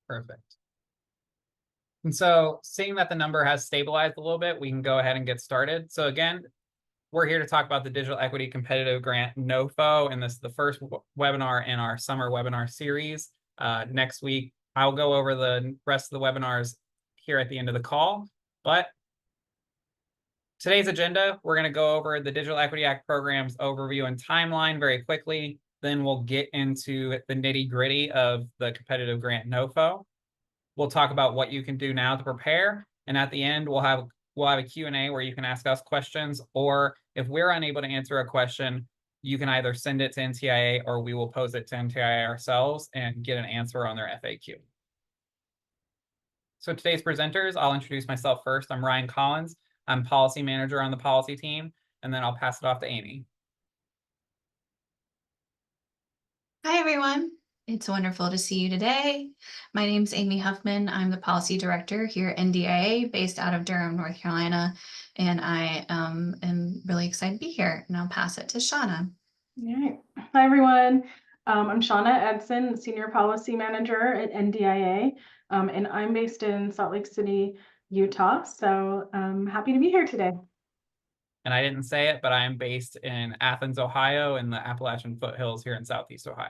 Perfect. And so seeing that the number has stabilized a little bit, we can go ahead and get started. So again, we're here to talk about the Digital Equity Competitive Grant NOFO, and this is the first webinar in our summer webinar series. Next week, I'll go over the rest of the webinars here at the end of the call. But today's agenda, we're going to go over the Digital Equity Act program's overview and timeline very quickly. Then we'll get into the nitty-gritty of the competitive grant NOFO. We'll talk about what you can do now to prepare. And at the end, we'll have a Q&A where you can ask us questions, or if we're unable to answer a question, you can either send it to NTIA or we will pose it to NTIA ourselves and get an answer on their FAQ. So today's presenters, I'll introduce myself first. I'm Ryan Collins. I'm policy manager on the policy team, and then I'll pass it off to Amy. Hi, everyone. It's wonderful to see you today. My name is Amy Huffman. I'm the policy director here at NDIA, based out of Durham, North Carolina, and I am really excited to be here. And I'll pass it to Shauna. All right. Hi, everyone. I'm Shauna Edson, Senior Policy Manager at NDIA, and I'm based in Salt Lake City, Utah. So I'm happy to be here today. And I didn't say it, but I am based in Athens, Ohio, in the Appalachian foothills here in Southeast Ohio.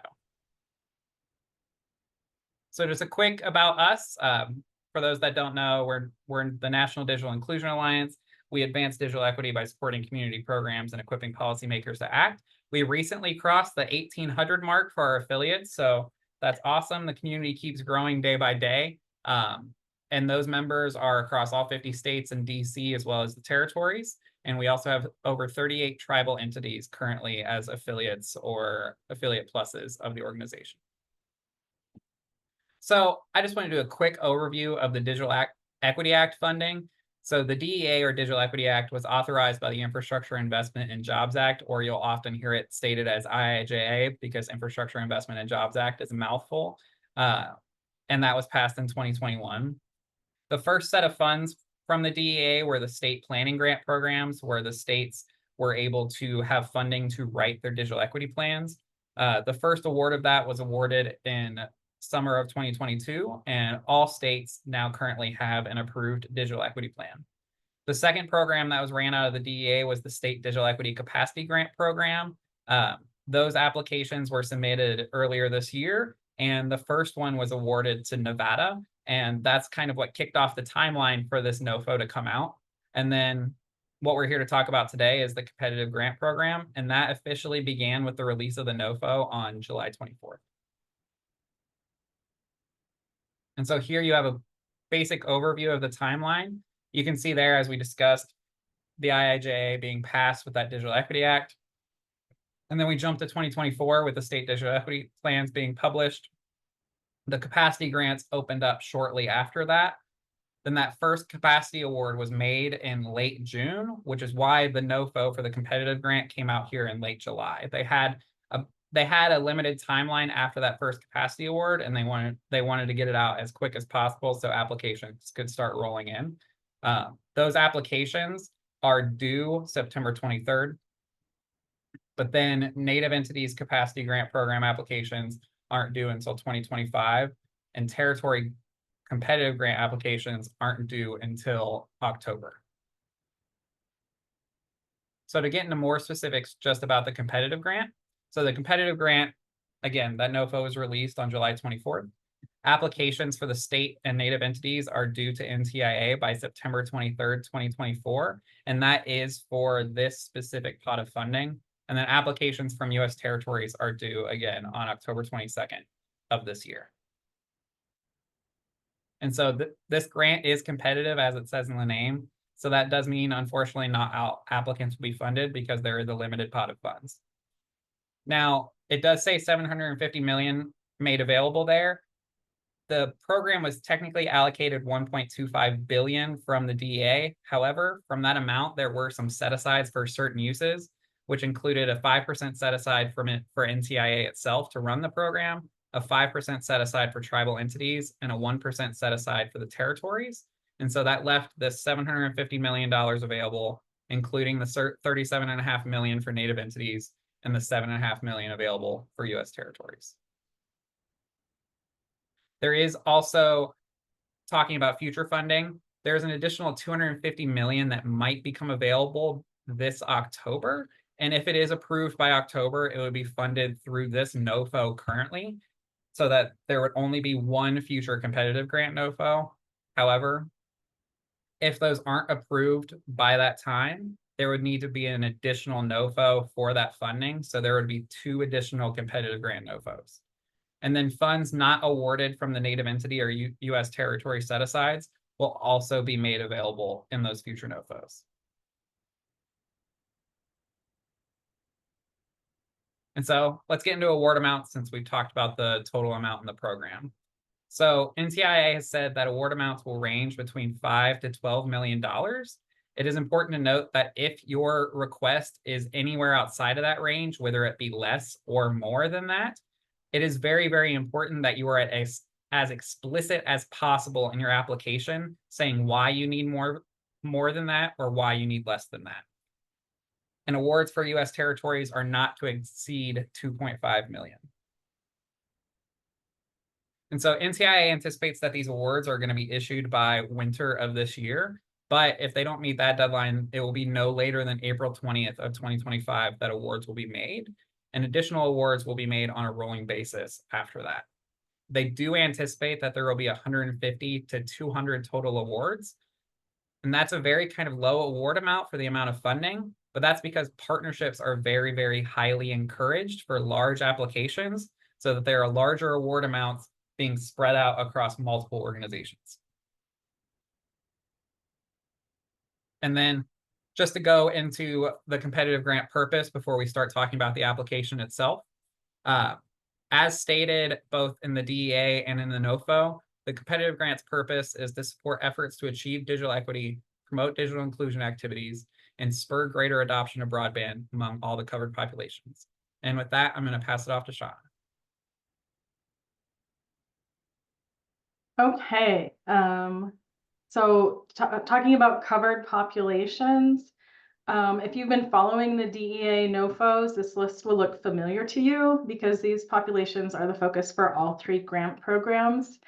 So just a quick about us. For those that don't know, we're in the National Digital Inclusion Alliance. We advance digital equity by supporting community programs and equipping policymakers to act. We recently crossed the 1,800 mark for our affiliates, so that's awesome. The community keeps growing day by day. And those members are across all 50 states and DC, as well as the territories. And we also have over 38 tribal entities currently as affiliates or affiliate pluses of the organization. So I just want to do a quick overview of the Digital Equity Act funding. So the DEA, or Digital Equity Act, was authorized by the Infrastructure Investment and Jobs Act, or you'll often hear it stated as IIJA, because Infrastructure Investment and Jobs Act is a mouthful. And that was passed in 2021. The first set of funds from the DEA were the state planning grant programs, where the states were able to have funding to write their digital equity plans. The first award of that was awarded in summer of 2022, and all states now currently have an approved digital equity plan. The second program that was ran out of the DEA was the State Digital Equity Capacity Grant Program. Those applications were submitted earlier this year, and the first one was awarded to Nevada, and that's kind of what kicked off the timeline for this NOFO to come out. And then what we're here to talk about today is the competitive grant program, and that officially began with the release of the NOFO on July 24th. And so here you have a basic overview of the timeline. You can see there, as we discussed, the IIJA being passed with that Digital Equity Act. And then we jumped to 2024 with the state digital equity plans being published. The capacity grants opened up shortly after that. Then that first capacity award was made in late June, which is why the NOFO for the competitive grant came out here in late July. They had a limited timeline after that first capacity award, and they wanted to get it out as quick as possible so applications could start rolling in. Those applications are due September 23rd, but then Native Entities Capacity Grant Program applications aren't due until 2025, and territory competitive grant applications aren't due until October. So to get into more specifics just about the competitive grant, so the competitive grant, again, that NOFO was released on July 24th. Applications for the state and Native entities are due to NTIA by September 23rd, 2024. And that is for this specific pot of funding. And then applications from US territories are due again on October 22nd of this year. And so this grant is competitive, as it says in the name. So that does mean, unfortunately, not all applicants will be funded because there is a limited pot of funds. Now, it does say $750 million made available there. The program was technically allocated $1.25 billion from the DEA. However, from that amount, there were some set-asides for certain uses, which included a 5% set-aside for NTIA itself to run the program, a 5% set-aside for tribal entities, and a 1% set-aside for the territories. And so that left the $750 million available, including the $37.5 million for Native entities and the $7.5 million available for US territories. There is also, talking about future funding, there's an additional 250 million that might become available this October. And if it is approved by October, it would be funded through this NOFO currently, so that there would only be one future competitive grant NOFO. However, if those aren't approved by that time, there would need to be an additional NOFO for that funding. So there would be 2 additional competitive grant NOFOs. And then funds not awarded from the native entity or U.S. territory set-asides will also be made available in those future NOFOs. And so let's get into award amounts, since we've talked about the total amount in the program. So NTIA has said that award amounts will range between $5 to $12 million. It is important to note that if your request is anywhere outside of that range, whether it be less or more than that, it is very, very important that you are as explicit as possible in your application, saying why you need more than that or why you need less than that. And awards for U.S. territories are not to exceed 2.5 million. And so NTIA anticipates that these awards are going to be issued by winter of this year. But if they don't meet that deadline, it will be no later than April 20th of 2025 that awards will be made. And additional awards will be made on a rolling basis after that. They do anticipate that there will be 150 to 200 total awards. And that's a very kind of low award amount for the amount of funding, but that's because partnerships are very, very highly encouraged for large applications, so that there are larger award amounts being spread out across multiple organizations. And then just to go into the competitive grant purpose before we start talking about the application itself. As stated both in the DEA and in the NOFO, the competitive grant's purpose is to support efforts to achieve digital equity, promote digital inclusion activities, and spur greater adoption of broadband among all the covered populations. And with that, I'm going to pass it off to Sean. Okay, so talking about covered populations, if you've been following the DEA NOFOs, this list will look familiar to you because these populations are the focus for all 3 grant programs.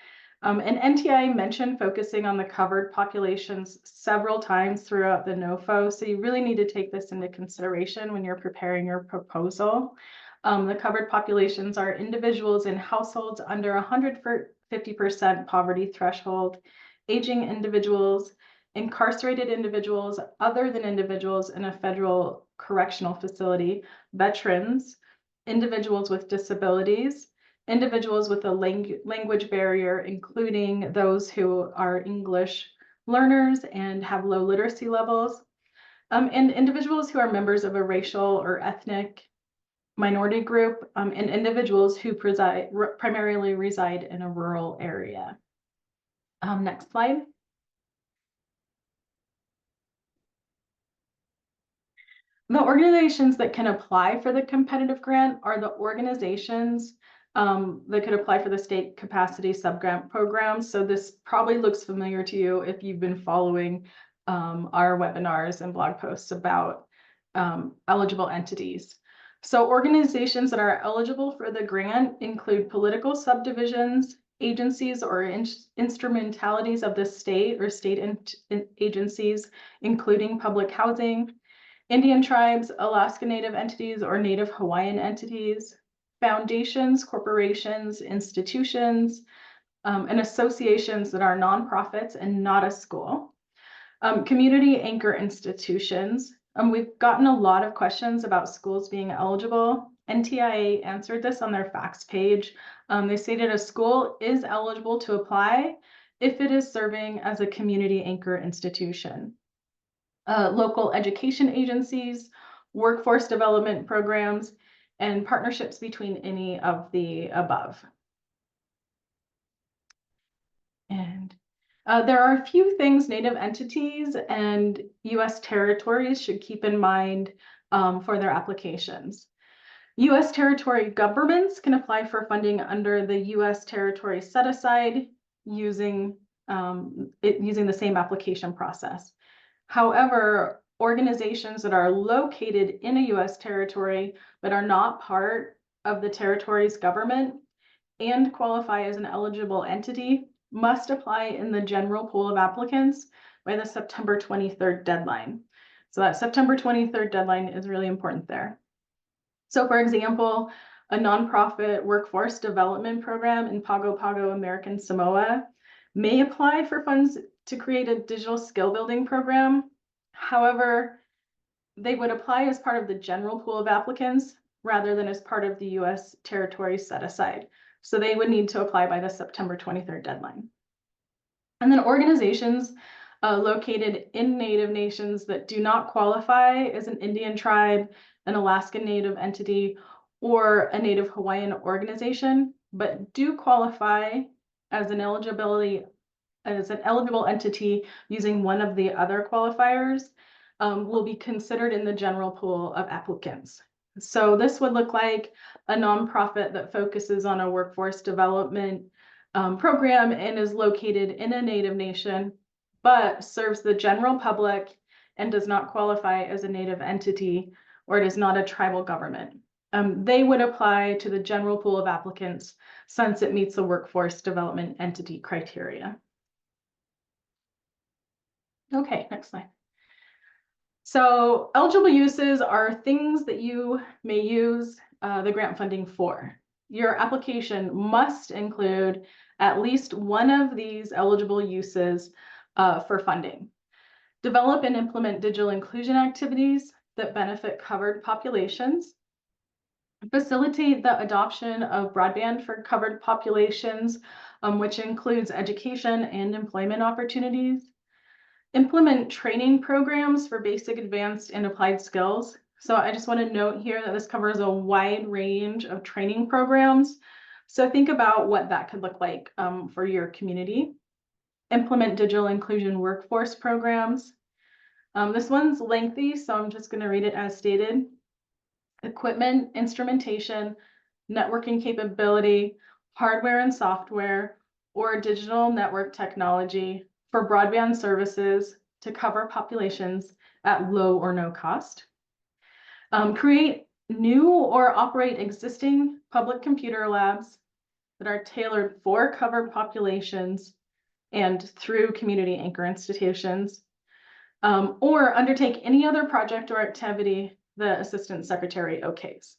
And NTIA mentioned focusing on the covered populations several times throughout the NOFO, so you really need to take this into consideration when you're preparing your proposal. The covered populations are individuals in households under 150% poverty threshold, aging individuals, incarcerated individuals other than individuals in a federal correctional facility, veterans, individuals with disabilities, individuals with a language barrier, including those who are English learners and have low literacy levels, and individuals who are members of a racial or ethnic minority group, and individuals who primarily reside in a rural area. Next slide. The organizations that can apply for the competitive grant are the organizations that could apply for the state capacity subgrant program. So this probably looks familiar to you if you've been following our webinars and blog posts about eligible entities. So organizations that are eligible for the grant include political subdivisions, agencies or instrumentalities of the state or state agencies, including public housing, Indian tribes, Alaska Native entities or Native Hawaiian entities, foundations, corporations, institutions, and associations that are nonprofits and not a school. Community anchor institutions. We've gotten a lot of questions about schools being eligible. NTIA answered this on their facts page. They stated a school is eligible to apply if it is serving as a community anchor institution. Local education agencies, workforce development programs, and partnerships between any of the above. And there are a few things Native entities and U.S. territories should keep in mind for their applications. U.S. territory governments can apply for funding under the U.S. territory set-aside using the same application process. However, organizations that are located in a U.S. territory but are not part of the territory's government and qualify as an eligible entity must apply in the general pool of applicants by the September 23rd deadline. So that September 23rd deadline is really important there. So for example, a nonprofit workforce development program in Pago Pago, American Samoa may apply for funds to create a digital skill building program. However, they would apply as part of the general pool of applicants rather than as part of the US territory set aside. So they would need to apply by the September 23rd deadline. And then organizations located in Native nations that do not qualify as an Indian tribe, an Alaskan Native entity, or a Native Hawaiian organization, but do qualify as an eligible entity using one of the other qualifiers, will be considered in the general pool of applicants. So this would look like a nonprofit that focuses on a workforce development program and is located in a Native nation, but serves the general public and does not qualify as a Native entity, or it is not a tribal government. They would apply to the general pool of applicants since it meets the workforce development entity criteria. Okay, next slide. So eligible uses are things that you may use the grant funding for. Your application must include at least one of these eligible uses for funding. Develop and implement digital inclusion activities that benefit covered populations. Facilitate the adoption of broadband for covered populations, which includes education and employment opportunities. Implement training programs for basic, advanced, and applied skills. So I just want to note here that this covers a wide range of training programs. So think about what that could look like for your community. Implement digital inclusion workforce programs. This one's lengthy, so I'm just going to read it as stated. Equipment, instrumentation, networking capability, hardware and software, or digital network technology for broadband services to cover populations at low or no cost. Create new or operate existing public computer labs that are tailored for covered populations and through community anchor institutions, or undertake any other project or activity the Assistant Secretary okays.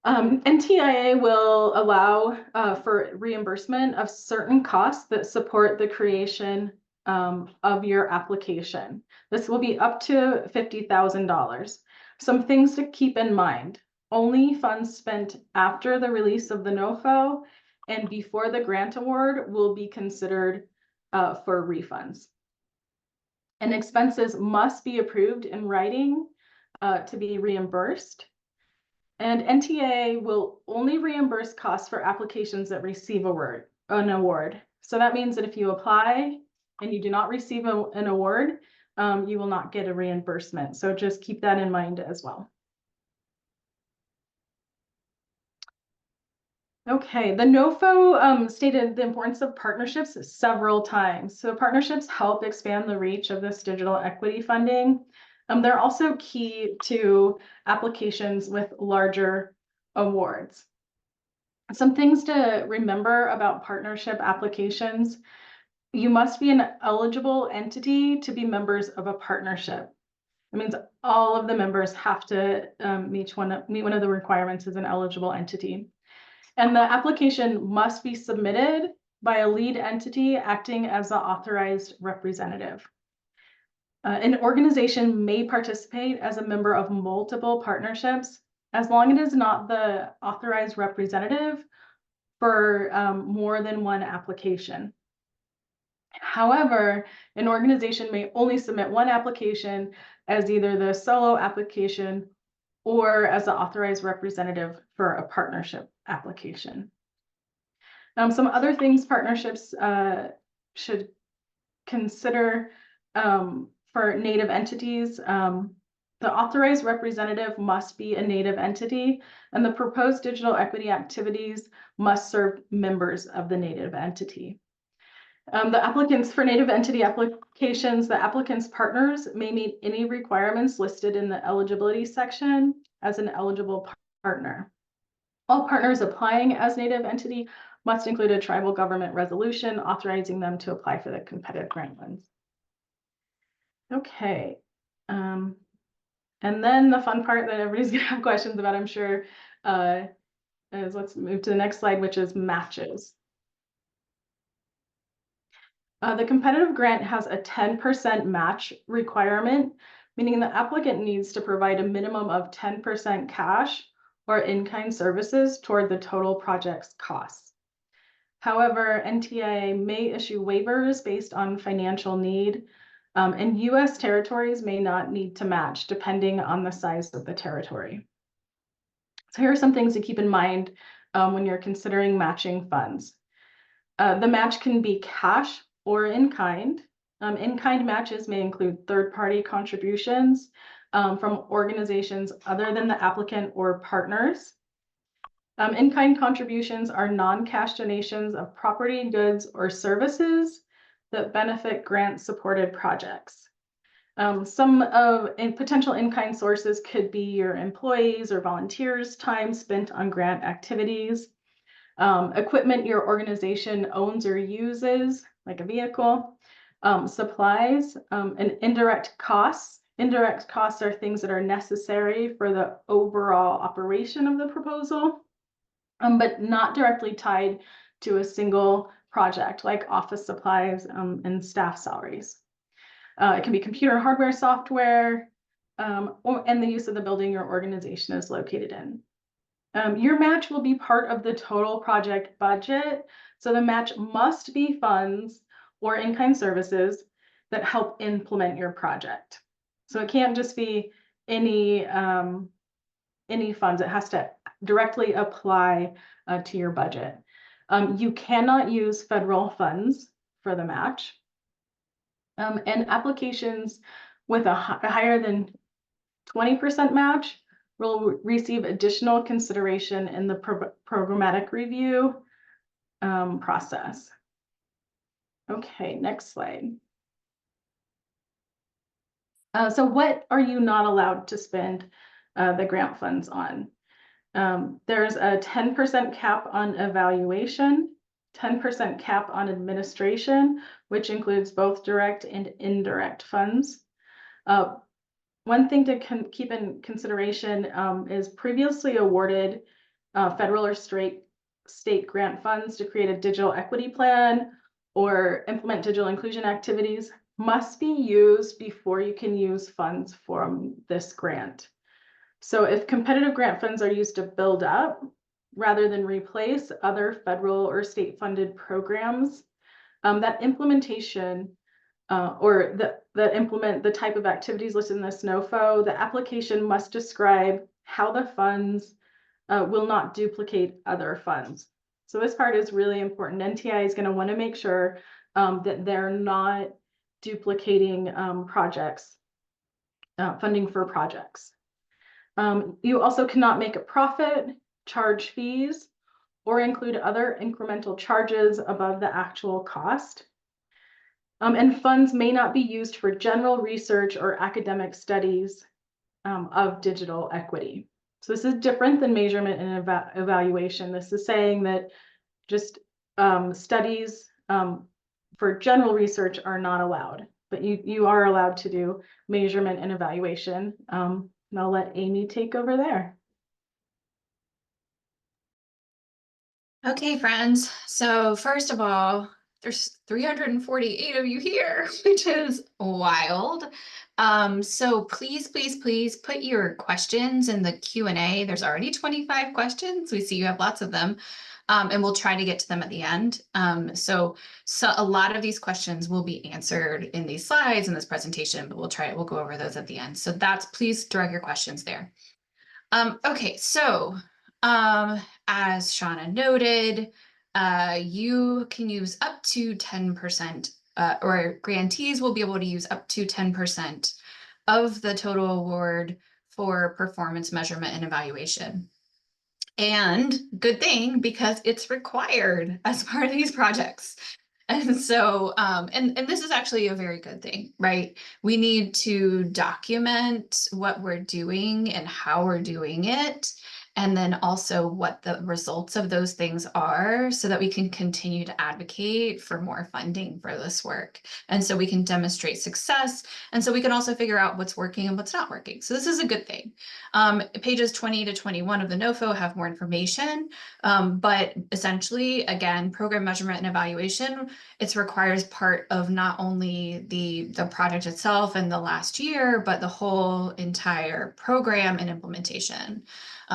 NDIA will allow for reimbursement of certain costs that support the creation of your application. This will be up to $50,000. Some things to keep in mind: only funds spent after the release of the NOFO and before the grant award will be considered for refunds. And expenses must be approved in writing to be reimbursed. And NDIA will only reimburse costs for applications that receive an award. So that means that if you apply and you do not receive an award, you will not get a reimbursement. So just keep that in mind as well. Okay, the NOFO stated the importance of partnerships several times. So partnerships help expand the reach of this digital equity funding. They're also key to applications with larger awards. Some things to remember about partnership applications: you must be an eligible entity to be members of a partnership. It means all of the members have to meet one of the requirements as an eligible entity. And the application must be submitted by a lead entity acting as the authorized representative. An organization may participate as a member of multiple partnerships as long as it is not the authorized representative for more than one application. However, an organization may only submit one application as either the solo application or as the authorized representative for a partnership application. Some other things partnerships should consider for Native entities: the authorized representative must be a Native entity, and the proposed digital equity activities must serve members of the Native entity. The applicants for Native entity applications, the applicant's partners may meet any requirements listed in the eligibility section as an eligible partner. All partners applying as native entity must include a tribal government resolution authorizing them to apply for the competitive grant funds. Okay. And then the fun part that everybody's gonna have questions about, I'm sure, is let's move to the next slide, which is matches. The competitive grant has a 10% match requirement, meaning the applicant needs to provide a minimum of 10% cash or in-kind services toward the total project's costs. However, NTIA may issue waivers based on financial need, and US territories may not need to match depending on the size of the territory. So here are some things to keep in mind when you're considering matching funds. The match can be cash or in-kind. In-kind matches may include third-party contributions from organizations other than the applicant or partners. In-kind contributions are non-cash donations of property, goods, or services that benefit grant-supported projects. Some of potential in-kind sources could be your employees or volunteers' time spent on grant activities, equipment your organization owns or uses, like a vehicle, supplies, and indirect costs. Indirect costs are things that are necessary for the overall operation of the proposal, but not directly tied to a single project, like office supplies and staff salaries. It can be computer hardware, software, and the use of the building your organization is located in. Your match will be part of the total project budget, so the match must be funds or in-kind services that help implement your project. So it can't just be any funds. It has to directly apply to your budget. You cannot use federal funds for the match. And applications with a higher than 20% match will receive additional consideration in the programmatic review process. Okay, next slide. So what are you not allowed to spend the grant funds on? There's a 10% cap on evaluation, 10% cap on administration, which includes both direct and indirect funds. One thing to keep in consideration is previously awarded federal or state grant funds to create a digital equity plan or implement digital inclusion activities must be used before you can use funds from this grant. So if competitive grant funds are used to build up rather than replace other federal or state funded programs, that implementation or that implement the type of activities listed in this NOFO, the application must describe how the funds will not duplicate other funds. So this part is really important. NTIA is going to want to make sure that they're not duplicating projects, funding for projects. You also cannot make a profit, charge fees, or include other incremental charges above the actual cost. And funds may not be used for general research or academic studies of digital equity. So this is different than measurement and evaluation. This is saying that just studies for general research are not allowed, but you are allowed to do measurement and evaluation. And I'll let Amy take over there. Okay, friends. So first of all, there's 348 of you here, which is wild. So please put your questions in the Q&A. There's already 25 questions. We see you have lots of them. And we'll try to get to them at the end. So a lot of these questions will be answered in these slides in this presentation, but we'll go over those at the end. So please direct your questions there. Okay, so as Shauna noted, you can use up to 10%, or grantees will be able to use up to 10% of the total award for performance measurement and evaluation. And good thing, because it's required as part of these projects. And so, and this is actually a very good thing, right? We need to document what we're doing and how we're doing it. and then also what the results of those things are so that we can continue to advocate for more funding for this work. And so we can demonstrate success. And so we can also figure out what's working and what's not working. So this is a good thing. Pages 20 to 21 of the NOFO have more information, but essentially, again, program measurement and evaluation, it's required as part of not only the project itself and the last year, but the whole entire program and implementation.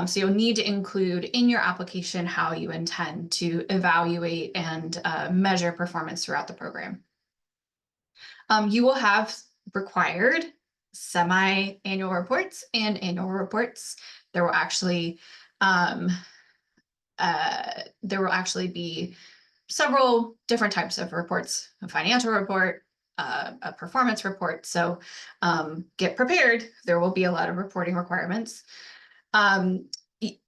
So you'll need to include in your application how you intend to evaluate and measure performance throughout the program. You will have required semi-annual reports and annual reports. There will actually be several different types of reports: a financial report, a performance report. So get prepared. There will be a lot of reporting requirements.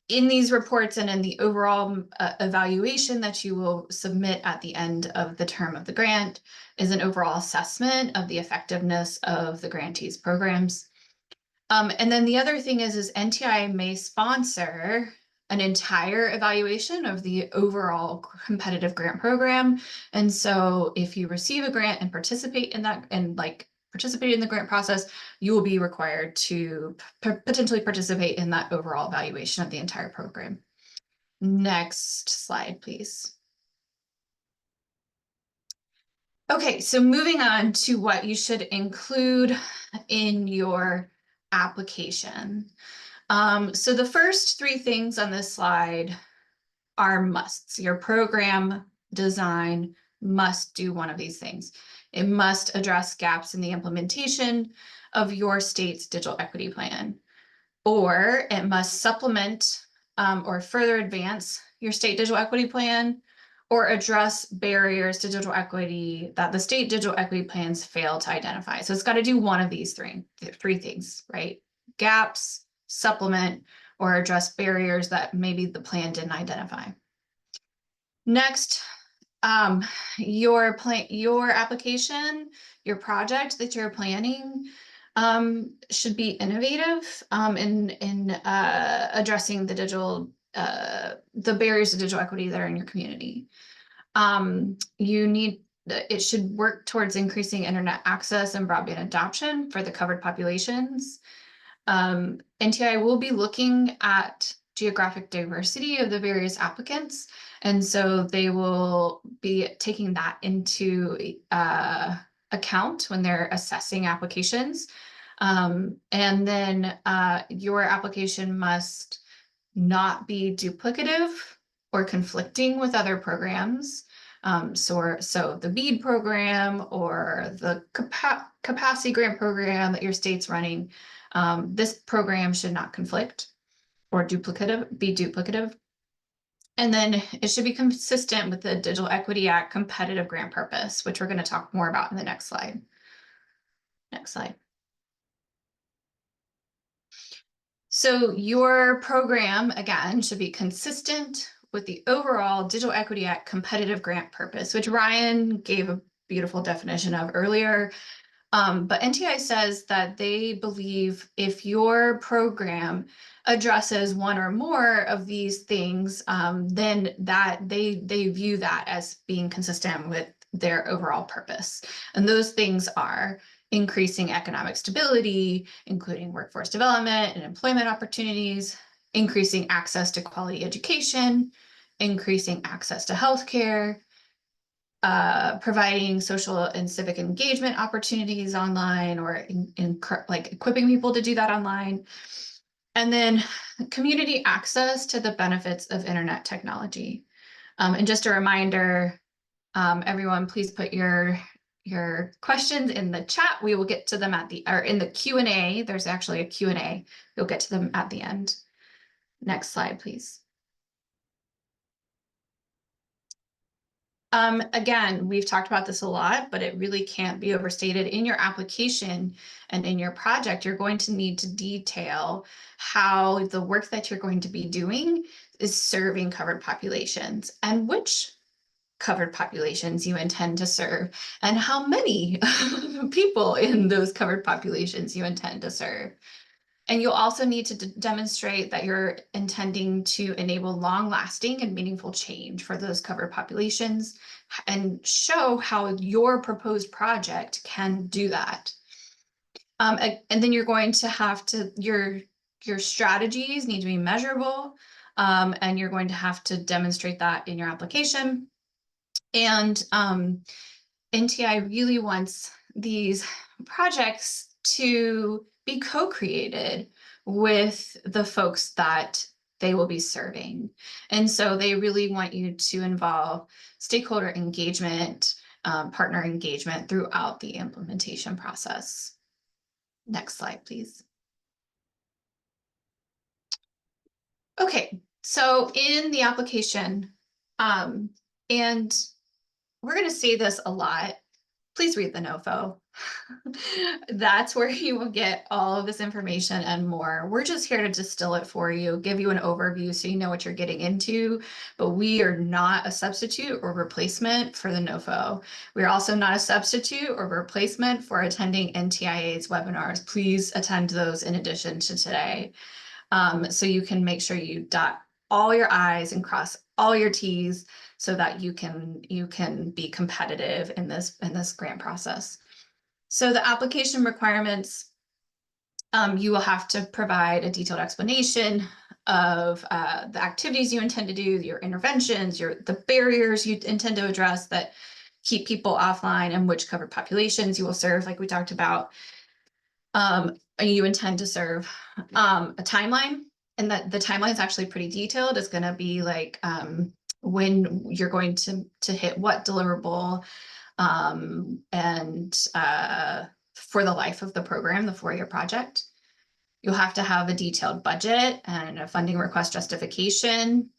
In these reports and in the overall evaluation that you will submit at the end of the term of the grant is an overall assessment of the effectiveness of the grantees' programs. And then the other thing is NTIA may sponsor an entire evaluation of the overall competitive grant program. And so if you receive a grant and participate in that and participate in the grant process, you will be required to potentially participate in that overall evaluation of the entire program. Next slide, please. Okay, so moving on to what you should include in your application. So the first three things on this slide are musts. Your program design must do one of these things. It must address gaps in the implementation of your state's digital equity plan, or it must supplement or further advance your state digital equity plan, or address barriers to digital equity that the state digital equity plans fail to identify. So it's got to do one of these three things, right? Gaps, supplement, or address barriers that maybe the plan didn't identify. Next, your application, your project that you're planning should be innovative in addressing the barriers to digital equity that are in your community. It should work towards increasing internet access and broadband adoption for the covered populations. NTI will be looking at geographic diversity of the various applicants, and so they will be taking that into account when they're assessing applications. And then your application must not be duplicative or conflicting with other programs. So the BEAD program or the capacity grant program that your state's running, this program should not conflict or be duplicative. And then it should be consistent with the Digital Equity Act competitive grant purpose, which we're going to talk more about in the next slide. Next slide. So your program, again, should be consistent with the overall Digital Equity Act competitive grant purpose, which Ryan gave a beautiful definition of earlier. But NTI says that they believe if your program addresses one or more of these things, then that they view that as being consistent with their overall purpose. And those things are increasing economic stability, including workforce development and employment opportunities, increasing access to quality education, increasing access to healthcare, providing social and civic engagement opportunities online, or equipping people to do that online. And then community access to the benefits of internet technology. And just a reminder, everyone, please put your questions in the chat. We will get to them in the Q&A. There's actually a Q&A. You'll get to them at the end. Next slide, please. Again, we've talked about this a lot, but it really can't be overstated. In your application and in your project, you're going to need to detail how the work that you're going to be doing is serving covered populations and which covered populations you intend to serve and how many people in those covered populations you intend to serve. And you'll also need to demonstrate that you're intending to enable long-lasting and meaningful change for those covered populations and show how your proposed project can do that. And then you're going to have to, your strategies need to be measurable, and you're going to have to demonstrate that in your application. And NTI really wants these projects to be co-created with the folks that they will be serving. And so they really want you to involve stakeholder engagement, partner engagement throughout the implementation process. Next slide, please. Okay, so in the application, and we're going to say this a lot, please read the NOFO. That's where you will get all of this information and more. We're just here to distill it for you, give you an overview so you know what you're getting into, but we are not a substitute or replacement for the NOFO. We're also not a substitute or replacement for attending NTIA's webinars. Please attend those in addition to today. So you can make sure you dot all your I's and cross all your T's so that you can be competitive in this grant process. So the application requirements, you will have to provide a detailed explanation of the activities you intend to do, your interventions, the barriers you intend to address that keep people offline, and which covered populations you will serve, like we talked about. You intend to serve, a timeline, and that the timeline is actually pretty detailed. It's going to be like when you're going to hit what deliverable, and for the life of the program, the 4-year project. You'll have to have a detailed budget and a funding request justification.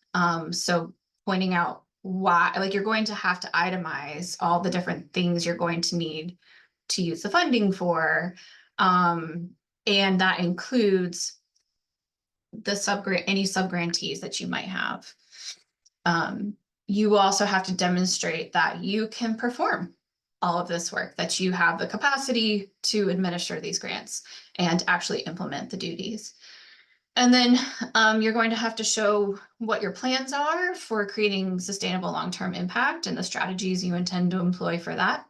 So pointing out why, like, you're going to have to itemize all the different things you're going to need to use the funding for. And that includes the any subgrantees that you might have. You will also have to demonstrate that you can perform all of this work, that you have the capacity to administer these grants and actually implement the duties. And then you're going to have to show what your plans are for creating sustainable long-term impact and the strategies you intend to employ for that.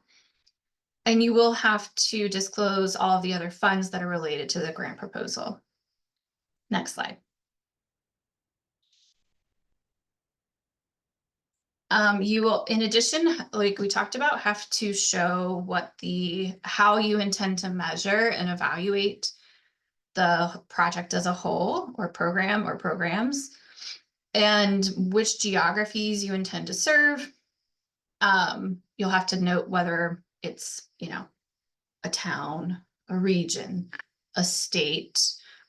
And you will have to disclose all of the other funds that are related to the grant proposal. Next slide. You will, in addition, like we talked about, have to show how you intend to measure and evaluate the project as a whole, or program or programs, and which geographies you intend to serve. You'll have to note whether it's, a town, a region, a state,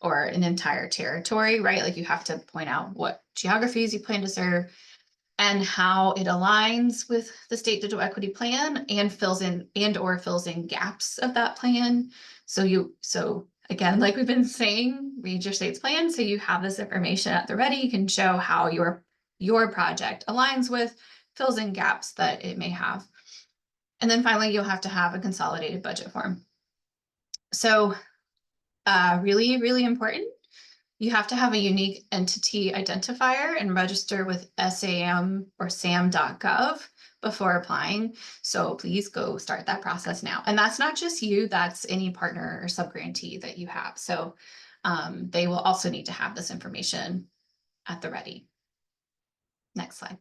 or an entire territory, right? Like, you have to point out what geographies you plan to serve and how it aligns with the state digital equity plan and fills in gaps of that plan. So again, like we've been saying, read your state's plan so you have this information at the ready. You can show how your project aligns with, fills in gaps that it may have. And then finally, you'll have to have a consolidated budget form. So really, really important. You have to have a unique entity identifier and register with SAM or SAM.gov before applying. So please go start that process now. And that's not just you, that's any partner or subgrantee that you have. So they will also need to have this information at the ready. Next slide.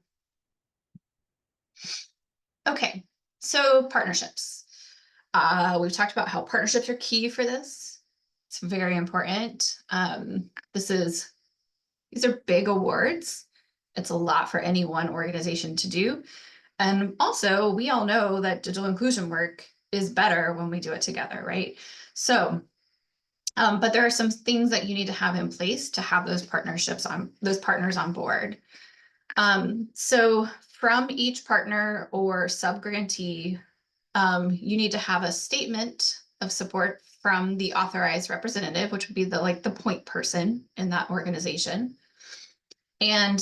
Okay, so partnerships. We've talked about how partnerships are key for this. It's very important. These are big awards. It's a lot for any one organization to do. And also, we all know that digital inclusion work is better when we do it together, right? So, but there are some things that you need to have in place to have those partners on board. So from each partner or subgrantee, you need to have a statement of support from the authorized representative, which would be the point person in that organization, and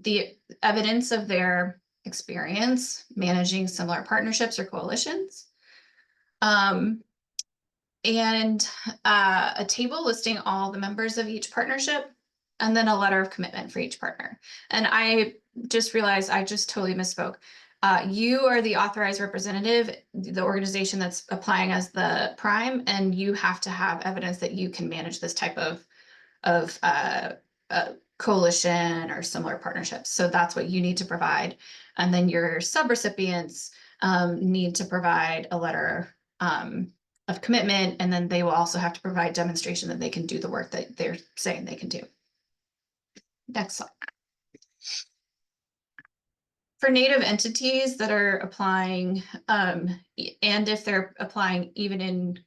the evidence of their experience managing similar partnerships or coalitions. and a table listing all the members of each partnership, and then a letter of commitment for each partner. And I just realized I just totally misspoke. You are the authorized representative, the organization that's applying as the prime, and you have to have evidence that you can manage this type of coalition or similar partnerships. So that's what you need to provide. And then your subrecipients need to provide a letter of commitment, and then they will also have to provide demonstration that they can do the work that they're saying they can do. Next slide. For Native entities that are applying, and if they're applying even in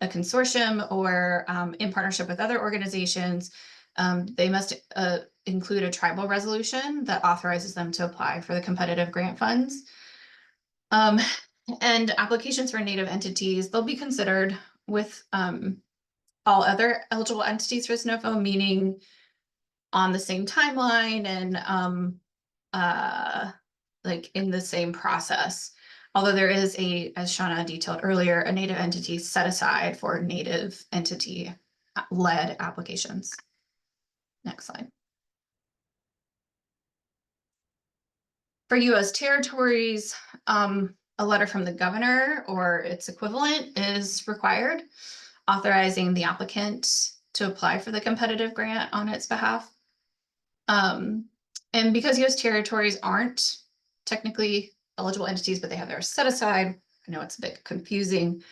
a consortium or in partnership with other organizations, they must include a tribal resolution that authorizes them to apply for the competitive grant funds. And applications for Native entities, they'll be considered with all other eligible entities for NOFO, meaning on the same timeline and like in the same process. Although there is as Shauna detailed earlier, a Native entity set aside for Native entity-led applications. Next slide. For U.S. territories, a letter from the governor or its equivalent is required, authorizing the applicant to apply for the competitive grant on its behalf. And because U.S. territories aren't technically eligible entities, but they have theirs set aside, I know it's a bit confusing.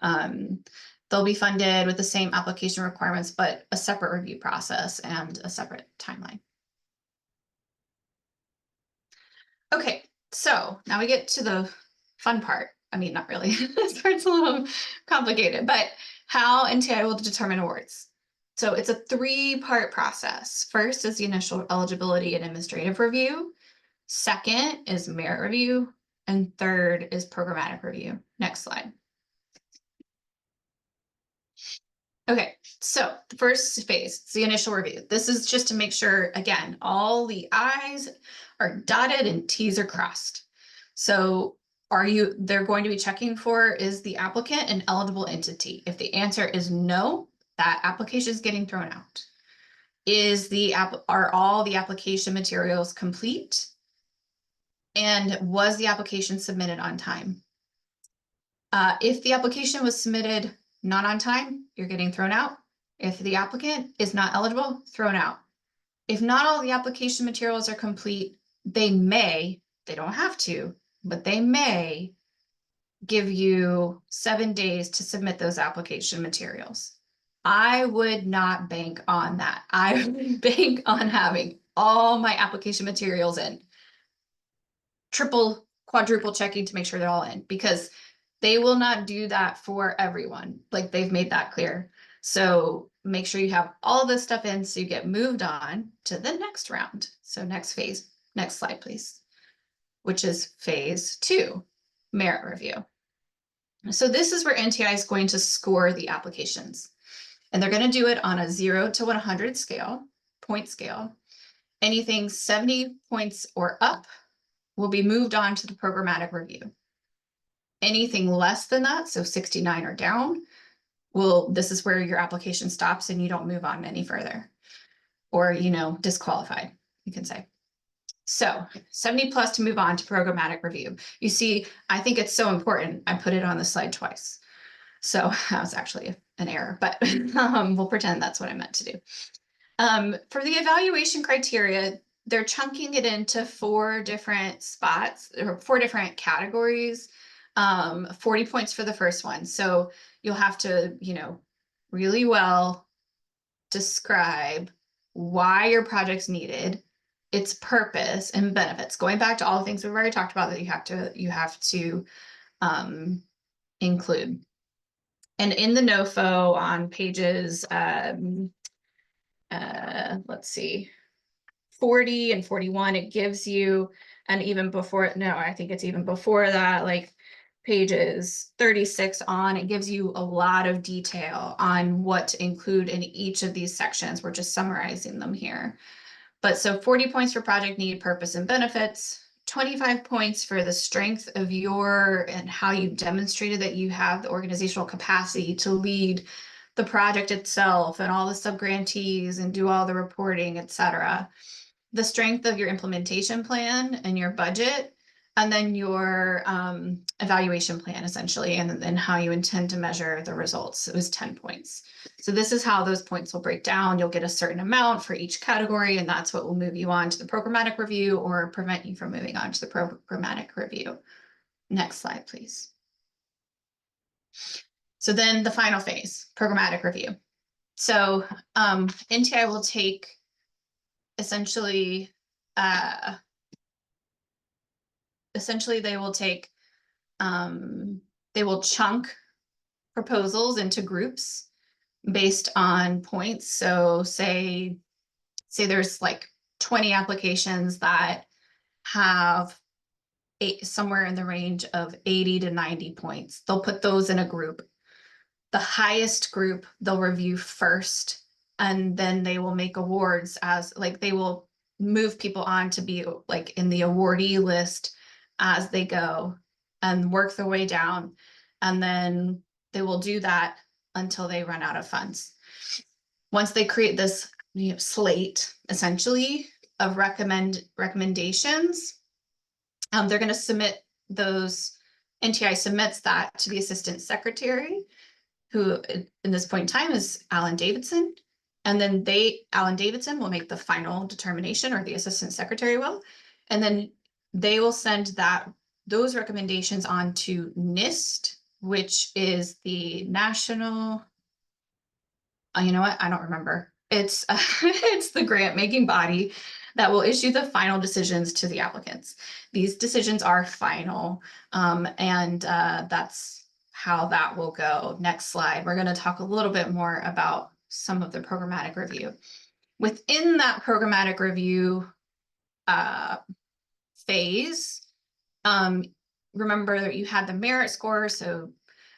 They'll be funded with the same application requirements, but a separate review process and a separate timeline. Okay, so now we get to the fun part. I mean, not really. This part's a little complicated, but how NTIA will determine awards. So it's a 3-part process. First is the initial eligibility and administrative review. Second is merit review. And third is programmatic review. Next slide. Okay, so the first phase, it's the initial review. This is just to make sure, again, all the I's are dotted and T's are crossed. So they're going to be checking for, is the applicant an eligible entity? If the answer is no, that application is getting thrown out. Are all the application materials complete? And was the application submitted on time? If the application was submitted not on time, you're getting thrown out. If the applicant is not eligible, thrown out. If not all the application materials are complete, they don't have to, but they may give you 7 days to submit those application materials. I would not bank on that. I would bank on having all my application materials in. Triple, quadruple checking to make sure they're all in, because they will not do that for everyone. Like, they've made that clear. So make sure you have all this stuff in so you get moved on to the next round. So next phase, next slide, please, which is phase 2, merit review. So this is where NTI is going to score the applications. And they're going to do it on a 0 to 100 point scale. Anything 70 points or up will be moved on to the programmatic review. Anything less than that, so 69 or down, this is where your application stops and you don't move on any further. Or, disqualified, you can say. So 70 plus to move on to programmatic review. You see, I think it's so important. I put it on the slide twice. So that was actually an error, but we'll pretend that's what I meant to do. For the evaluation criteria, they're chunking it into 4 different spots, or 4 different categories. 40 points for the first one. So you'll have to, really well describe why your project's needed, its purpose and benefits. Going back to all the things we've already talked about that you have to include. And in the NOFO on pages, let's see, 40 and 41, it gives you, and even before, no, I think it's even before that, like pages 36 on, it gives you a lot of detail on what to include in each of these sections. We're just summarizing them here. But so 40 points for project need, purpose, and benefits, 25 points for the strength of your and how you demonstrated that you have the organizational capacity to lead the project itself and all the subgrantees and do all the reporting, etc. The strength of your implementation plan and your budget, and then your evaluation plan essentially, and then how you intend to measure the results. It was 10 points. So this is how those points will break down. You'll get a certain amount for each category, and that's what will move you on to the programmatic review or prevent you from moving on to the programmatic review. Next slide, please. So then the final phase, programmatic review. So NTI will take essentially they will take, they will chunk proposals into groups based on points. So say there's like 20 applications that have somewhere in the range of 80 to 90 points. They'll put those in a group. The highest group they'll review first, and then they will make awards as like they will move people on to be like in the awardee list as they go and work their way down. And then they will do that until they run out of funds. Once they create this slate, essentially, of recommendations, they're going to submit those. NTI submits that to the assistant secretary, who in this point in time is Alan Davidson. And then Alan Davidson will make the final determination, or the assistant secretary will. And then they will send those recommendations on to NIST, which is the national, you know what, I don't remember. It's it's the grant making body that will issue the final decisions to the applicants. These decisions are final, and that's how that will go. Next slide. We're going to talk a little bit more about some of the programmatic review. Within that programmatic review phase, remember that you had the merit score. So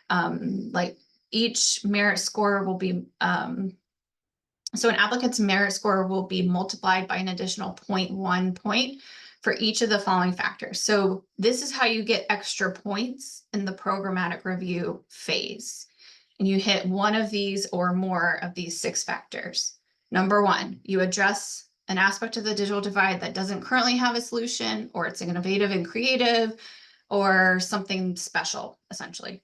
like each merit score will be, so an applicant's merit score will be multiplied by an additional 0.1 point for each of the following factors. So this is how you get extra points in the programmatic review phase. And you hit one of these or more of these 6 factors. Number 1, you address an aspect of the digital divide that doesn't currently have a solution, or it's innovative and creative, or something special, essentially.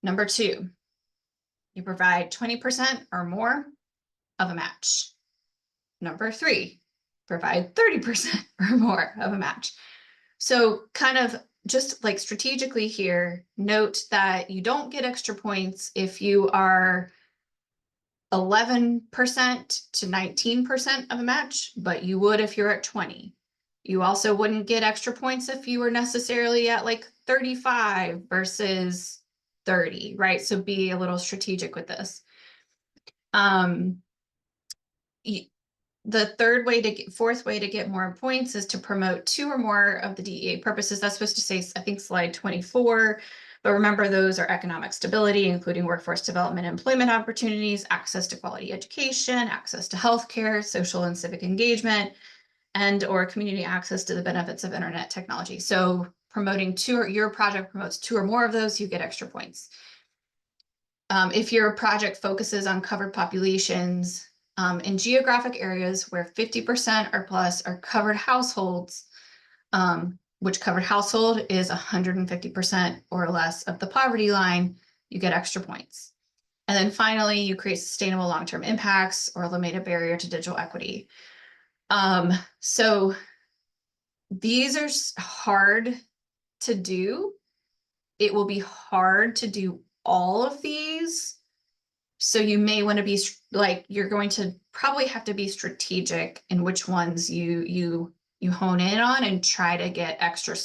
Number 2, you provide 20% or more of a match. Number 3, provide 30% or more of a match. So kind of just like strategically here, note that you don't get extra points if you are 11% to 19% of a match, but you would if you're at 20. You also wouldn't get extra points if you were necessarily at like 35 versus 30, right? So be a little strategic with this. The fourth way to get more points is to promote 2 or more of the DEA purposes. That's supposed to say, I think, slide 24. But remember, those are economic stability, including workforce development, employment opportunities, access to quality education, access to healthcare, social and civic engagement, and or community access to the benefits of internet technology. So promoting your project promotes 2 or more of those, you get extra points. If your project focuses on covered populations, in geographic areas where 50% or plus are covered households, which covered household is 150% or less of the poverty line, you get extra points. And then finally, you create sustainable long-term impacts or eliminate a barrier to digital equity. So these are hard to do. It will be hard to do all of these. So you may want to be like, you're going to probably have to be strategic in which ones you hone in on and try to get extra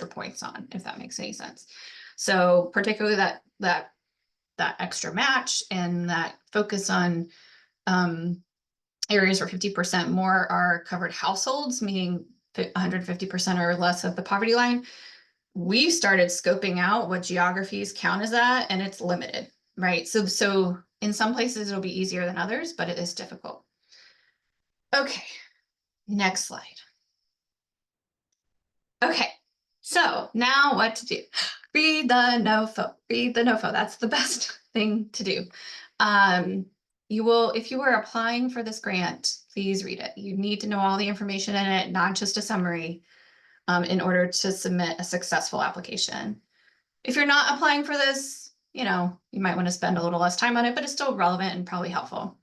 points on, if that makes any sense. So particularly that extra match and that focus on areas where 50% more are covered households, meaning 150% or less of the poverty line. We started scoping out what geographies count as that, and it's limited. Right. So in some places it'll be easier than others, but it is difficult. Okay, next slide. Okay, so now what to do? Read the NOFO. Read the NOFO. That's the best thing to do. You will, if you are applying for this grant, please read it. You need to know all the information in it, not just a summary, in order to submit a successful application. If you're not applying for this, you know, you might want to spend a little less time on it, but it's still relevant and probably helpful.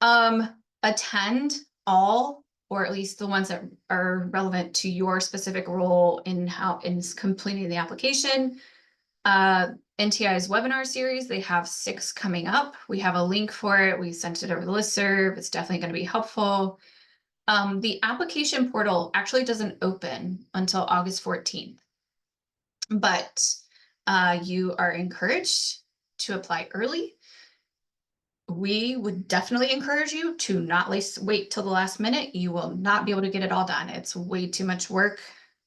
Attend all, or at least the ones that are relevant to your specific role in completing the application. NTI's webinar series, they have 6 coming up. We have a link for it. We sent it over the listserv. It's definitely going to be helpful. The application portal actually doesn't open until August 14th, but you are encouraged to apply early. We would definitely encourage you to not wait till the last minute. You will not be able to get it all done. It's way too much work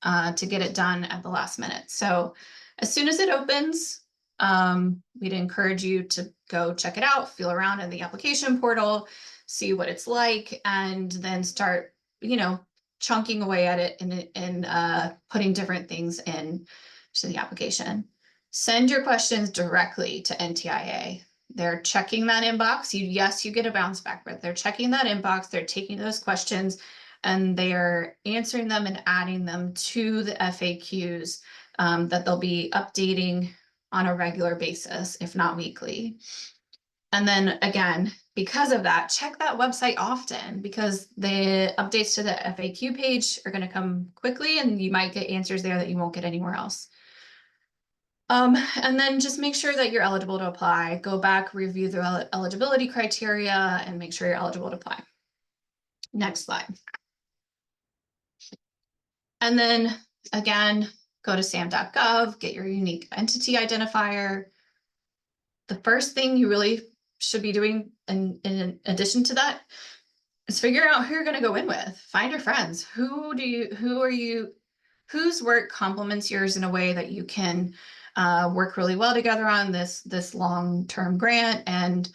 to get it done at the last minute. So as soon as it opens, we'd encourage you to go check it out, feel around in the application portal, see what it's like, and then start, you know, chunking away at it and putting different things in to the application. Send your questions directly to NTIA. They're checking that inbox. Yes, you get a bounce back, but they're checking that inbox. They're taking those questions and they are answering them and adding them to the FAQs that they'll be updating on a regular basis, if not weekly. And then again, because of that, check that website often, because the updates to the FAQ page are going to come quickly and you might get answers there that you won't get anywhere else. And then just make sure that you're eligible to apply. Go back, review the eligibility criteria, and make sure you're eligible to apply. Next slide. And then again, go to sam.gov, get your unique entity identifier. The first thing you really should be doing in addition to that is figure out who you're going to go in with. Find your friends. Whose work complements yours in a way that you can work really well together on this long-term grant, and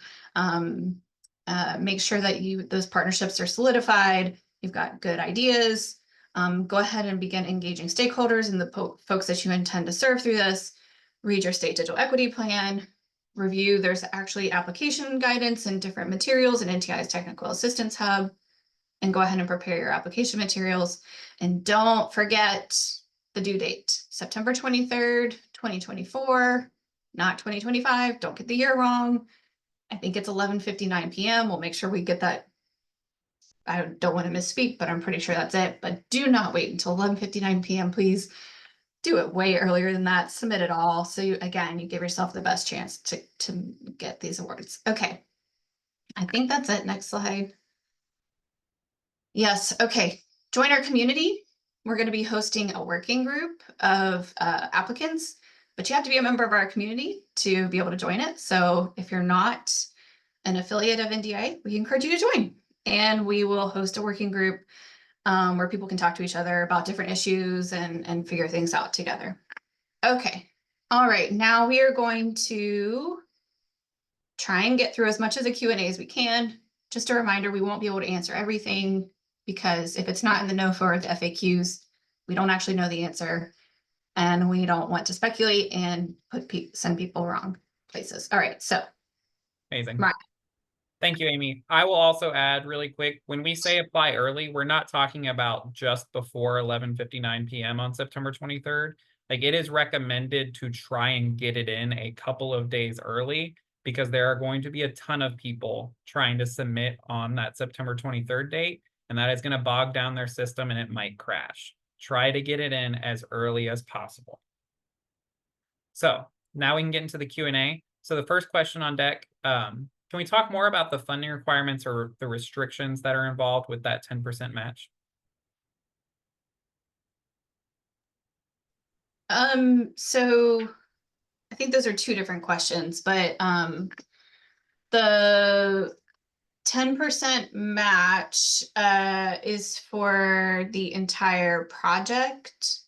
make sure that those partnerships are solidified. You've got good ideas. Go ahead and begin engaging stakeholders and the folks that you intend to serve through this. Read your state digital equity plan. Review, there's actually application guidance and different materials in NTI's Technical Assistance Hub. And go ahead and prepare your application materials. And don't forget the due date, September 23rd, 2024, not 2025. Don't get the year wrong. I think it's 11:59 p.m. We'll make sure we get that. I don't want to misspeak, but I'm pretty sure that's it. But do not wait until 11:59 p.m. Please do it way earlier than that. Submit it all. So you give yourself the best chance to get these awards. Okay. I think that's it. Next slide. Yes. Okay. Join our community. We're going to be hosting a working group of applicants, but you have to be a member of our community to be able to join it. So if you're not an affiliate of NDIA, we encourage you to join. And we will host a working group where people can talk to each other about different issues and figure things out together. Okay. All right. Now we are going to try and get through as much of the Q&A as we can. Just a reminder, we won't be able to answer everything, because if it's not in the NOFO or the FAQs, we don't actually know the answer, and we don't want to speculate and send people wrong places. All right, so. Amazing. Right. Thank you, Amy. I will also add really quick, when we say apply early, we're not talking about just before 11:59 p.m. on September 23rd. Like, it is recommended to try and get it in a couple of days early, because there are going to be a ton of people trying to submit on that September 23rd date, and that is going to bog down their system and it might crash. Try to get it in as early as possible. So now we can get into the Q&A. So the first question on deck, can we talk more about the funding requirements or the restrictions that are involved with that 10% match? So I think those are two different questions, but the 10% match is for the entire project.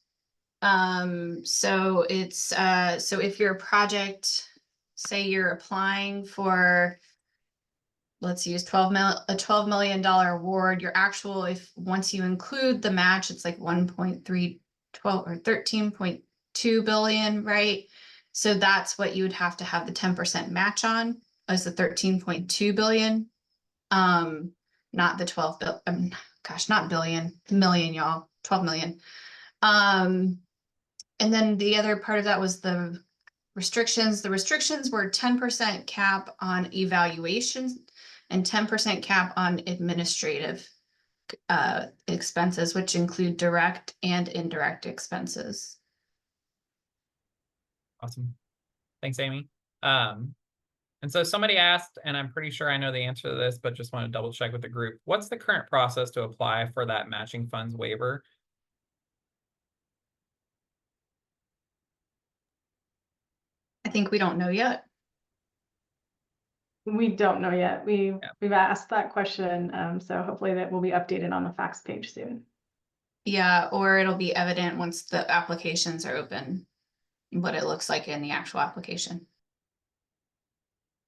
So it's so if your project, say you're applying for, let's use a $12 million award, your actual, once you include the match, it's like 1.3 12 or 13.2 billion, right? So that's what you would have to have the 10% match on, as the 13.2 billion. Not the 12 bill, gosh, not billion, million, y'all, 12 million. And then the other part of that was the restrictions. The restrictions were 10% cap on evaluation and 10% cap on administrative expenses, which include direct and indirect expenses. Awesome. Thanks, Amy. And so somebody asked, and I'm pretty sure I know the answer to this, but just want to double check with the group. What's the current process to apply for that matching funds waiver? I think we don't know yet. We don't know yet. We've Yeah. asked that question, so hopefully that will be updated on the facts page soon. Yeah, or it'll be evident once the applications are open, what it looks like in the actual application.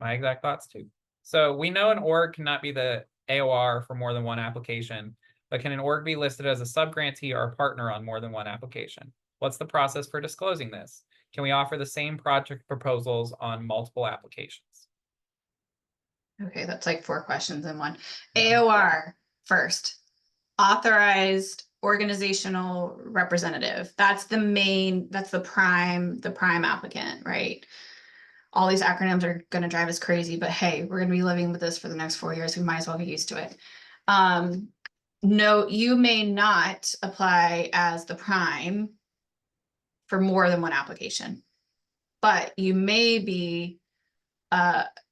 My exact thoughts too. So we know an org cannot be the AOR for more than one application, but can an org be listed as a subgrantee or a partner on more than one application? What's the process for disclosing this? Can we offer the same project proposals on multiple applications? Okay, that's like 4 questions in one. Yeah. AOR first, authorized organizational representative. That's the main, that's the prime applicant, right? All these acronyms are going to drive us crazy, but hey, we're going to be living with this for the next 4 years. We might as well get used to it. No, you may not apply as the prime for more than one application, but you may be,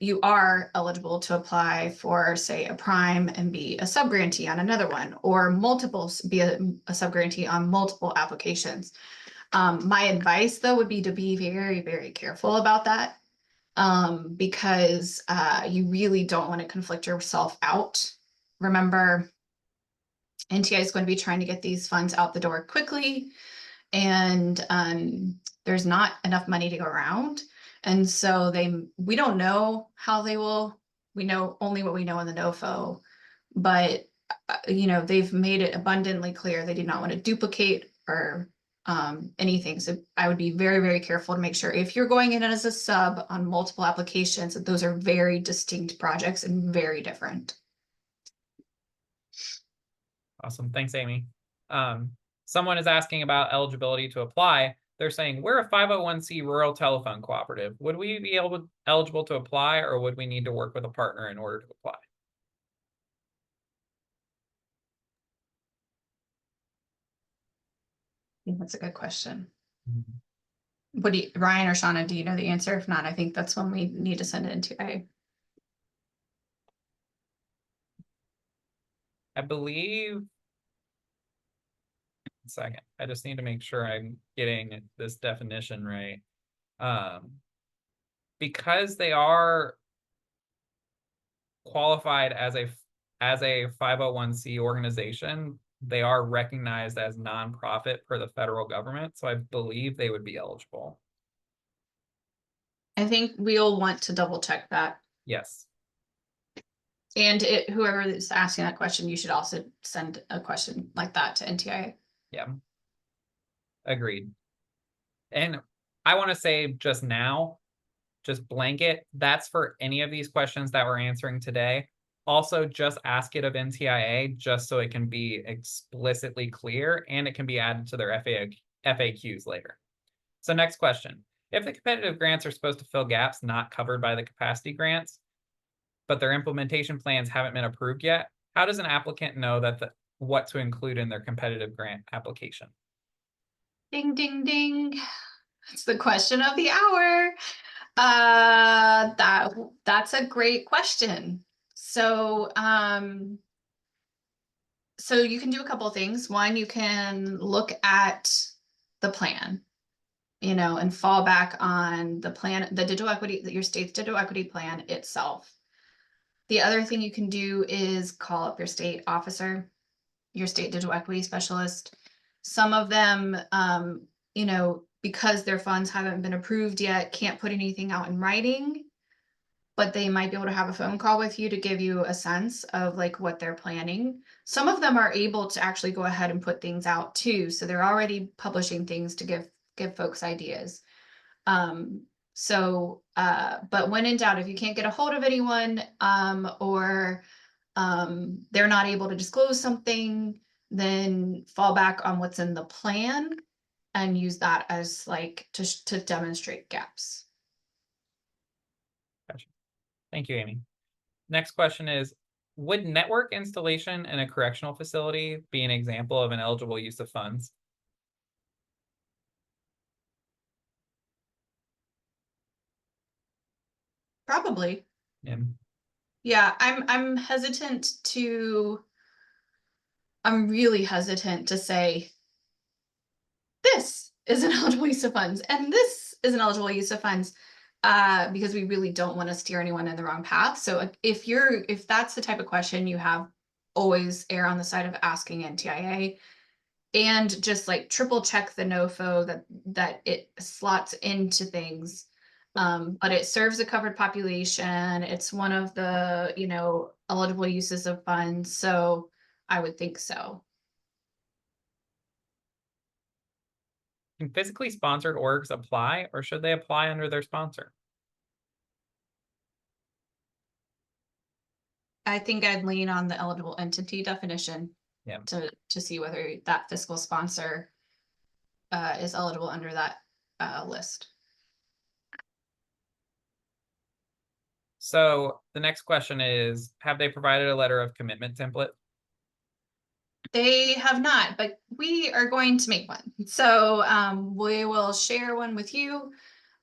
you are eligible to apply for, say, a prime and be a subgrantee on another one, or multiple, be a subgrantee on multiple applications. My advice, though, would be to be very, very careful about that, because you really don't want to conflict yourself out. Remember, NTIA is going to be trying to get these funds out the door quickly, and there's not enough money to go around. And so we don't know how they will, we know only what we know in the NOFO, but they've made it abundantly clear they do not want to duplicate or anything. So I would be very, very careful to make sure if you're going in as a sub on multiple applications, that those are very distinct projects and very different. Awesome. Thanks, Amy. Someone is asking about eligibility to apply. They're saying, we're a 501c rural telephone cooperative. Would we be eligible to apply, or would we need to work with a partner in order to apply? I think that's a good question. Mm-hmm. What do you, Ryan or Shauna, do you know the answer? If not, I think that's when we need to send it into I believe. Second, I just need to make sure I'm getting this definition right. Because they are qualified as a 501c organization, they are recognized as nonprofit per the federal government. So I believe they would be eligible. I think we'll want to double check that. Yes. And whoever is asking that question, you should also send a question like that to NTIA. Yeah. Agreed. And I want to say just now, just blanket, that's for any of these questions that we're answering today. Also, just ask it of NTIA just so it can be explicitly clear and it can be added to their FAQs later. So next question. If the competitive grants are supposed to fill gaps not covered by the capacity grants, but their implementation plans haven't been approved yet, how does an applicant know that what to include in their competitive grant application? Ding, ding, ding. That's the question of the hour. That's a great question. So, so you can do a couple of things. One, you can look at the plan, and fall back on the plan, the digital equity, your state's digital equity plan itself. The other thing you can do is call up your state officer, your state digital equity specialist. Some of them, because their funds haven't been approved yet, can't put anything out in writing. but they might be able to have a phone call with you to give you a sense of like what they're planning. Some of them are able to actually go ahead and put things out too. So they're already publishing things to give folks ideas. But when in doubt, if you can't get a hold of anyone, or they're not able to disclose something, then fall back on what's in the plan and use that as like to demonstrate gaps. Gotcha. Thank you, Amy. Next question is, would network installation in a correctional facility be an example of an eligible use of funds? Probably. Yeah. Yeah, I'm really hesitant to say this is an eligible use of funds and this is an eligible use of funds, because we really don't want to steer anyone in the wrong path. So if that's the type of question you have, always err on the side of asking NTIA, and just like triple check the NOFO that it slots into things. But it serves a covered population. It's one of the, eligible uses of funds. So I would think so. Can physically sponsored orgs apply, or should they apply under their sponsor? I think I'd lean on the eligible entity definition. Yeah. To see whether that fiscal sponsor is eligible under that list. So the next question is, have they provided a letter of commitment template? They have not, but we are going to make one. So we will share one with you.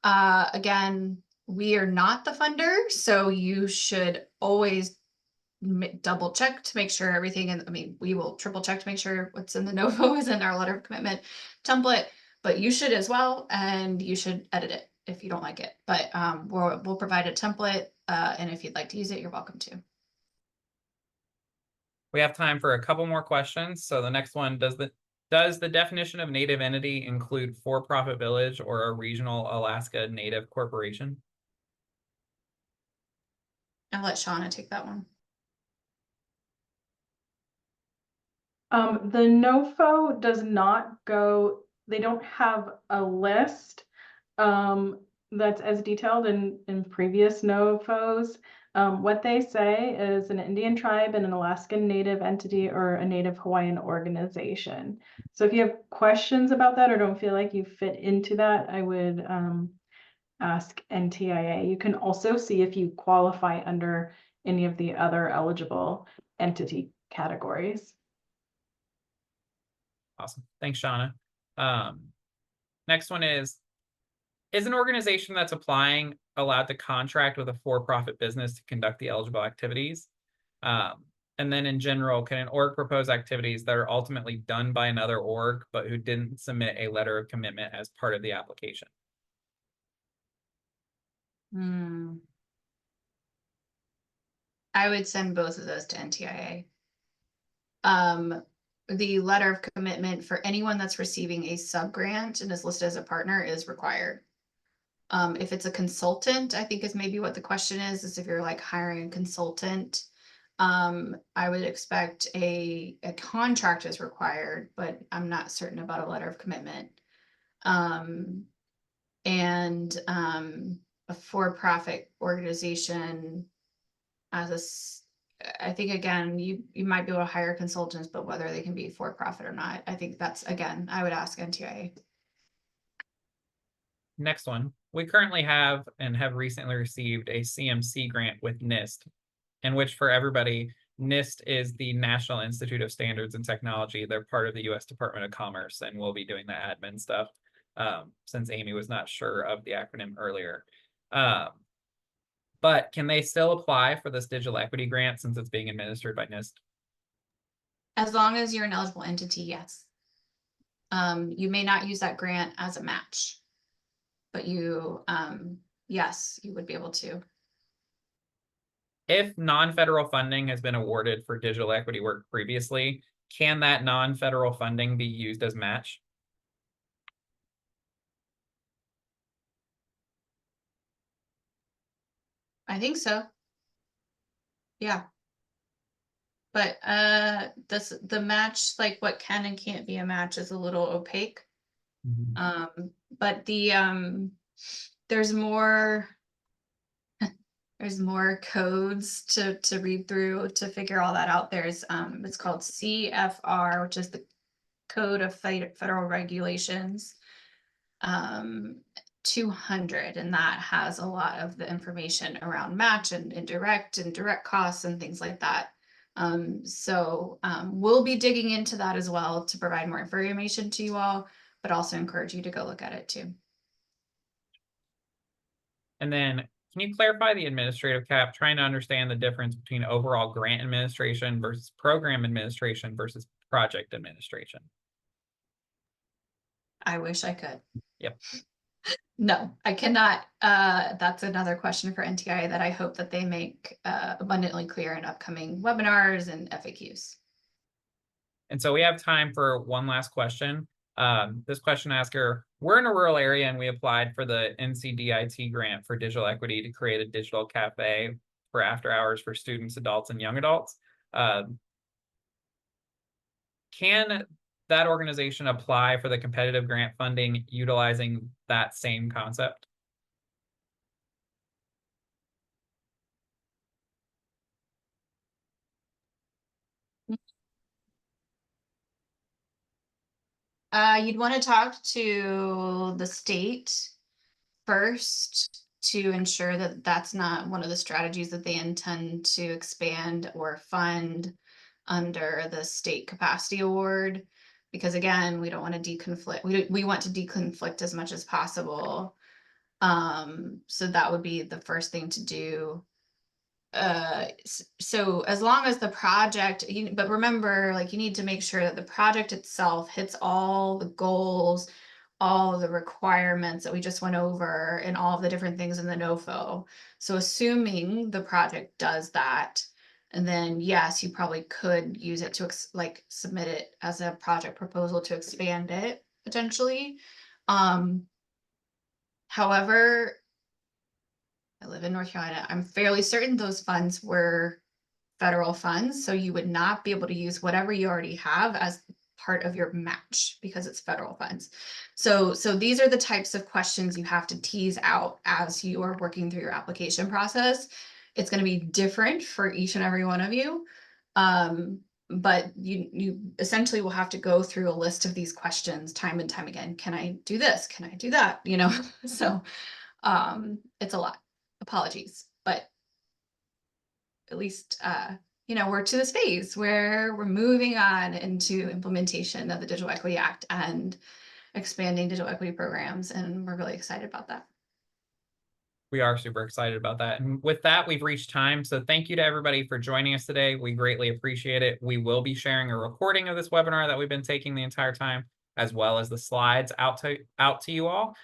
Again, we are not the funder, so you should always double check to make sure everything, and I mean, we will triple check to make sure what's in the NOFO is in our letter of commitment template, but you should as well, and you should edit it if you don't like it. But we'll provide a template, and if you'd like to use it, you're welcome to. We have time for a couple more questions. So the next one, does the definition of native entity include for-profit village or a regional Alaska Native corporation? I'll let Shauna take that one. The NOFO does not go, they don't have a list that's as detailed in previous NOFOs. What they say is an Indian tribe and an Alaskan Native entity or a Native Hawaiian organization. So if you have questions about that or don't feel like you fit into that, I would ask NTIA. You can also see if you qualify under any of the other eligible entity categories. Awesome. Thanks, Shauna. Next one is an organization that's applying allowed to contract with a for-profit business to conduct the eligible activities? And then in general, can an org propose activities that are ultimately done by another org, but who didn't submit a letter of commitment as part of the application? I would send both of those to NTIA. The letter of commitment for anyone that's receiving a sub-grant and is listed as a partner is required. If it's a consultant, I think is maybe what the question is if you're like hiring a consultant, I would expect a contract is required, but I'm not certain about a letter of commitment. And a for-profit organization I think again, you might be able to hire consultants, but whether they can be for-profit or not, I think that's, again, I would ask NTIA. Next one. We currently have and have recently received a CMC grant with NIST, in which, for everybody, NIST is the National Institute of Standards and Technology. They're part of the U.S. Department of Commerce, and we'll be doing the admin stuff, since Amy was not sure of the acronym earlier. But can they still apply for this digital equity grant since it's being administered by NIST? As long as you're an eligible entity, yes. You may not use that grant as a match, but yes, you would be able to. If non-federal funding has been awarded for digital equity work previously, can that non-federal funding be used as match? I think so. Yeah. But the match, like what can and can't be a match, is a little opaque. But there's more codes to read through to figure all that out. There's it's called CFR, which is the Code of Federal Regulations 200, and that has a lot of the information around match and indirect and direct costs and things like that. So we'll be digging into that as well to provide more information to you all, but also encourage you to go look at it too. And then can you clarify the administrative cap, trying to understand the difference between overall grant administration versus program administration versus project administration? I wish I could. Yep. No, I cannot. That's another question for NTIA that I hope that they make abundantly clear in upcoming webinars and FAQs. And so we have time for one last question. This question asker, we're in a rural area and we applied for the NCDIT grant for digital equity to create a digital cafe for after hours for students, adults, and young adults. Can that organization apply for the competitive grant funding utilizing that same concept? You'd want to talk to the state first to ensure that that's not one of the strategies that they intend to expand or fund under the state capacity award. Because again, we don't want to deconflict. We want to deconflict as much as possible. So that would be the first thing to do. So as long as the project, but remember, like, you need to make sure that the project itself hits all the goals, all of the requirements that we just went over, and all of the different things in the NOFO. So assuming the project does that, and then yes, you probably could use it to like submit it as a project proposal to expand it potentially. However, I live in North Carolina. I'm fairly certain those funds were federal funds, so you would not be able to use whatever you already have as part of your match because it's federal funds. So these are the types of questions you have to tease out as you are working through your application process. It's going to be different for each and every one of you. But you essentially will have to go through a list of these questions time and time again. Can I do this? Can I do that? You know, so it's a lot. Apologies, but at least you know, we're to this phase where we're moving on into implementation of the Digital Equity Act and expanding digital equity programs, and we're really excited about that. We are super excited about that. And with that, we've reached time. So thank you to everybody for joining us today. We greatly appreciate it. We will be sharing a recording of this webinar that we've been taking the entire time, as well as the slides out to you all.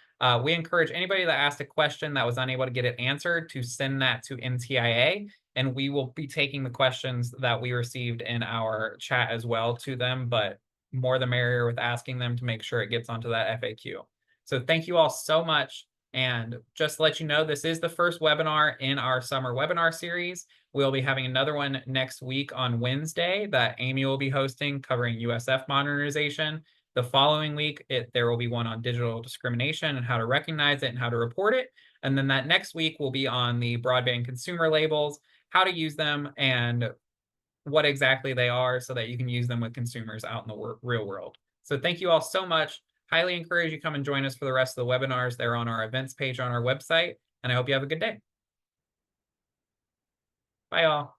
We encourage anybody that asked a question that was unable to get it answered to send that to NTIA, and we will be taking the questions that we received in our chat as well to them, but more the merrier with asking them to make sure it gets onto that FAQ. So thank you all so much. And just to let you know, this is the first webinar in our summer webinar series. We'll be having another one next week on Wednesday that Amy will be hosting, covering USF modernization. The following week, there will be one on digital discrimination and how to recognize it and how to report it. And then that next week will be on the broadband consumer labels, how to use them and what exactly they are so that you can use them with consumers out in the real world. So thank you all so much. Highly encourage you to come and join us for the rest of the webinars. They're on our events page on our website. And I hope you have a good day. Bye, all.